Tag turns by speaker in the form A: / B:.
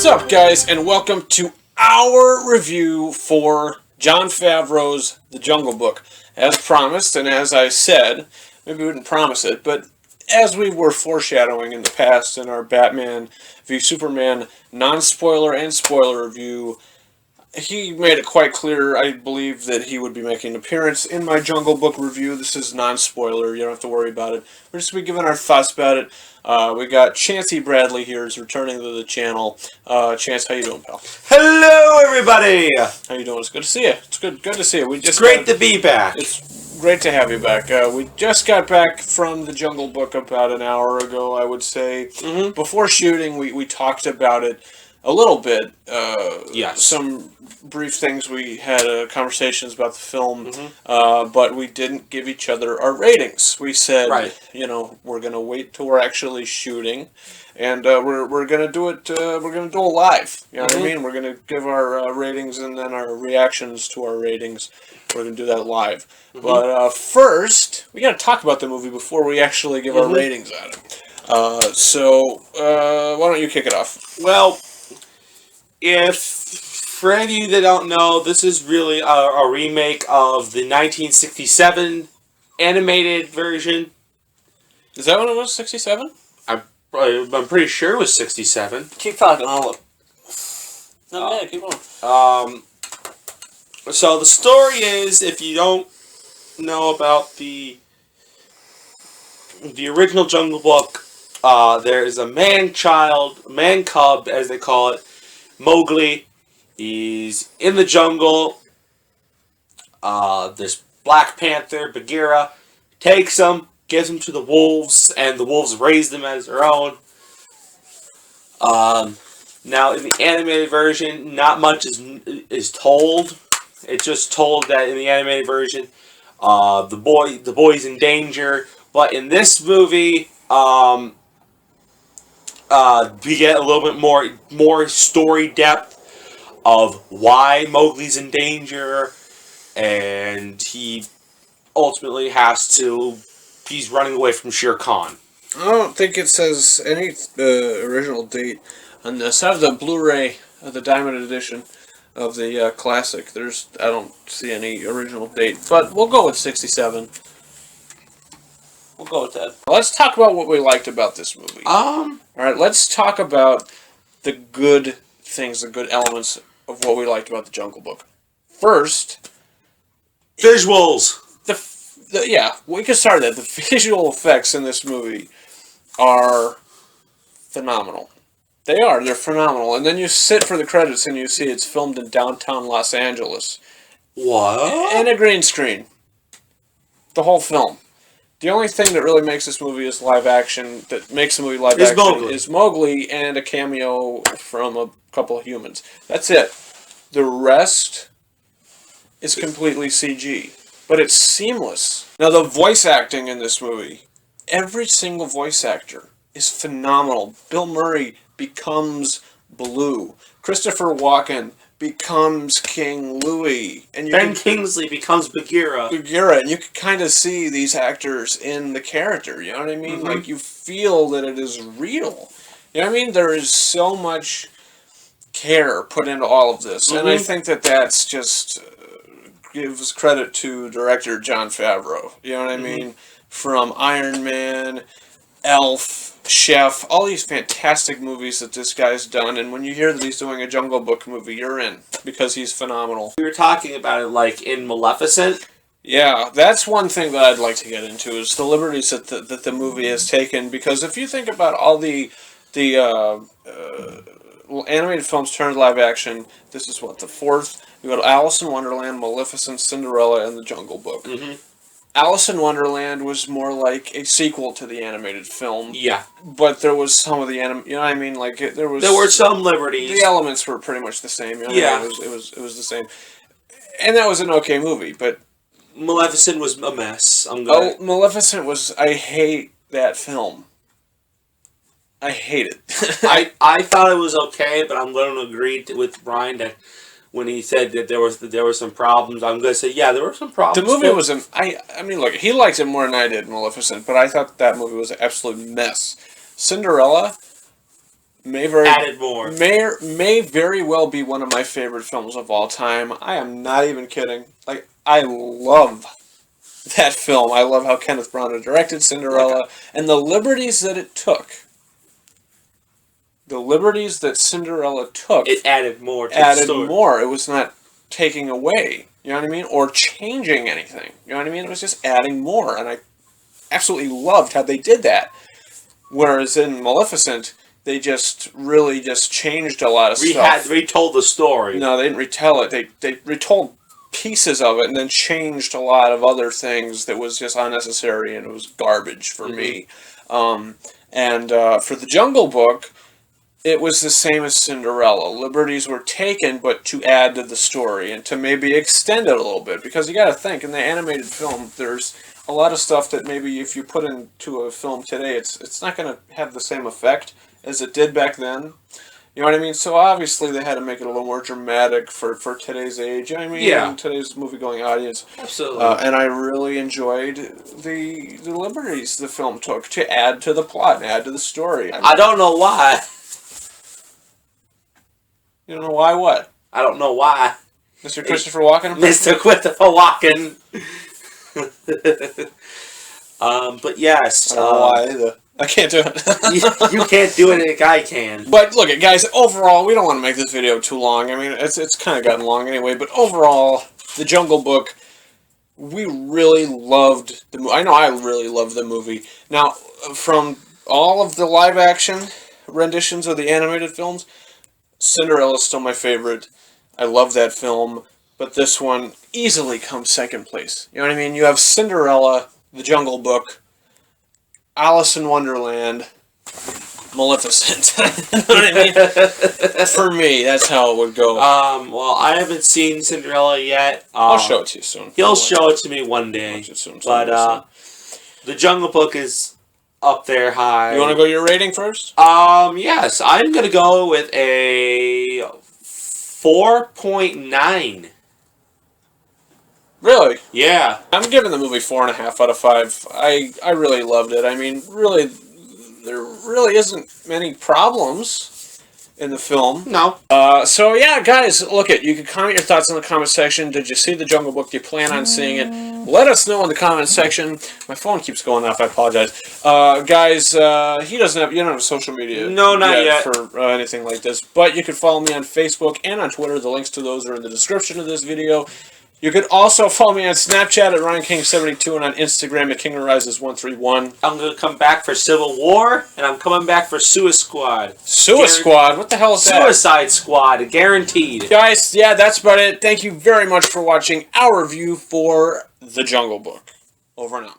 A: up, guys, and welcome to our review for Jon Favreau's The Jungle Book. As promised, and as I said, maybe we didn't promise it, but as we were foreshadowing in the past in our Batman v Superman non-spoiler and spoiler review, he made it quite clear, I believe, that he would be making an appearance in my Jungle Book review. This is non-spoiler. You don't have to worry about it. We're just going to be giving our thoughts about it. We got Chancey Bradley here is returning to the channel. Chance, how you doing, pal?
B: Hello, everybody!
A: How you doing? It's good to see you. It's good to see you.
B: It's great to be back.
A: It's great to have you back. We just got back from the Jungle Book about an hour ago, I would say.
B: Mm-hmm.
A: Before shooting, we talked about it a little bit.
B: Yes.
A: Some brief things. We had conversations about the film, but we didn't give each other our ratings. We said, we're going to wait till we're actually shooting, and we're going to do it. We're going to do it live. You know what I mean? We're going to give our ratings and then our reactions to our ratings. We're going to do that live. But first, we got to talk about the movie before we actually give our ratings on it. So why don't you kick it off?
B: Well, for any of you that don't know, this is really a remake of the 1967 animated version.
A: Is that when it was, 67?
B: I'm pretty sure it was 67.
A: Keep talking, I'll look. No, keep going.
B: So the story is, if you don't know about the original Jungle Book, there is a man cub, as they call it, Mowgli. He's in the jungle. This Black Panther, Bagheera, takes him, gives him to the wolves, and the wolves raise them as their own. Now, in the animated version, not much is told. It's just told that in the animated version, the boy's in danger. But in this movie, we get a little bit more story depth of why Mowgli's in danger, and he ultimately he's running away from Shere Khan.
A: I don't think it says any original date on this. I have the Blu-ray, the Diamond Edition of the classic. I don't see any original date, but we'll go with 67. We'll go with that. Let's talk about what we liked about this movie. All right, let's talk about the good things, the good elements of what we liked about the Jungle Book. First,
B: visuals.
A: We can start that. The visual effects in this movie are phenomenal. They're phenomenal. And then you sit for the credits and you see it's filmed in downtown Los Angeles.
B: What?
A: And a green screen. The whole film. The only thing that really makes this movie is live action, is Mowgli and a cameo from a couple of humans. That's it. The rest is completely CG. But it's seamless. Now, the voice acting in this movie, every single voice actor is phenomenal. Bill Murray becomes Baloo. Christopher Walken becomes King Louie. And
B: Ben Kingsley becomes Bagheera.
A: And you can kind of see these actors in the character, you know what I mean? Like, you feel that it is real. You know what I mean? There is so much care put into all of this. And I think that's just gives credit to director Jon Favreau. You know what I mean? From Iron Man, Elf, Chef, all these fantastic movies that this guy's done, and when you hear that he's doing a Jungle Book movie, you're in, because he's phenomenal.
B: We were talking about it like in Maleficent.
A: Yeah, that's one thing that I'd like to get into, is the liberties that the movie has taken, because if you think about all the animated films turned live action, this is what, the fourth? You go to Alice in Wonderland, Maleficent, Cinderella, and the Jungle Book. Alice in Wonderland was more like a sequel to the animated film.
B: Yeah.
A: But there was some of the you know what I mean? Like, there
B: were some liberties.
A: The elements were pretty much the same. You know
B: yeah.
A: I mean? It was the same. And that was an okay movie, but
B: Maleficent was a mess.
A: Maleficent was... I hate that film. I hate
B: it. I thought it was okay, but I'm going to agree with Brian that when he said that there were some problems, I'm going to say, yeah, there were some problems.
A: The movie was I mean, look, he liked it more than I did, Maleficent, but I thought that movie was an absolute mess. Cinderella,
B: added more.
A: May very well be one of my favorite films of all time. I am not even kidding. Like, I love that film. I love how Kenneth Branagh directed Cinderella and the liberties that it took. The liberties that Cinderella took.
B: It added more to the story.
A: More. It was not taking away, you know what I mean? Or changing anything. You know what I mean? It was just adding more. And I absolutely loved how they did that. Whereas in Maleficent, they just really just changed a lot of stuff.
B: Retold the story.
A: No, they didn't retell it. They retold pieces of it and then changed a lot of other things that was just unnecessary and it was garbage for me. For the Jungle Book, it was the same as Cinderella. Liberties were taken, but to add to the story and to maybe extend it a little bit. Because you got to think, in the animated film, there's a lot of stuff that maybe if you put into a film today, it's not going to have the same effect as it did back then. You know what I mean? So obviously they had to make it a little more dramatic for today's age. You know what I mean?
B: Yeah.
A: And today's movie-going audience.
B: Absolutely.
A: And I really enjoyed the liberties the film took to add to the plot and add to the story.
B: I don't know why.
A: You don't know why what?
B: I don't know why.
A: Mr. Christopher Walken?
B: Mr. Christopher Walken. But yes.
A: I don't know why either. I can't do it.
B: You can't do it, a guy can.
A: But look, guys, overall, we don't want to make this video too long. I mean, it's kind of gotten long anyway. But overall, The Jungle Book, we really loved the movie. I know I really loved the movie. Now, from all of the live-action renditions of the animated films, Cinderella is still my favorite. I love that film. But this one easily comes second place. You know what I mean? You have Cinderella, The Jungle Book, Alice in Wonderland, Maleficent. You know what I mean? For me, that's how it would go.
B: Well, I haven't seen Cinderella yet.
A: I'll show it to you soon.
B: He'll show it to me one day. But The Jungle Book is up there high.
A: You want to go your rating first?
B: Yes. I'm going to go with a 4.9.
A: Really?
B: Yeah.
A: I'm giving the movie 4.5 out of 5. I really loved it. I mean, really, there really isn't many problems in the film.
B: No.
A: So yeah, guys, look you can comment your thoughts in the comment section. Did you see The Jungle Book? Do you plan on seeing it? Let us know in the comment section. My phone keeps going off. I apologize. Guys, you don't have social media.
B: No, not yet.
A: For anything like this. But you can follow me on Facebook and on Twitter. The links to those are in the description of this video. You could also follow me on Snapchat at RyanKing72 and on Instagram at KingRises131.
B: I'm going to come back for Civil War, and I'm coming back for Suicide Squad.
A: Squad? What the hell is that?
B: Suicide Squad, guaranteed.
A: Guys, yeah, that's about it. Thank you very much for watching our review for The Jungle Book. Over and out.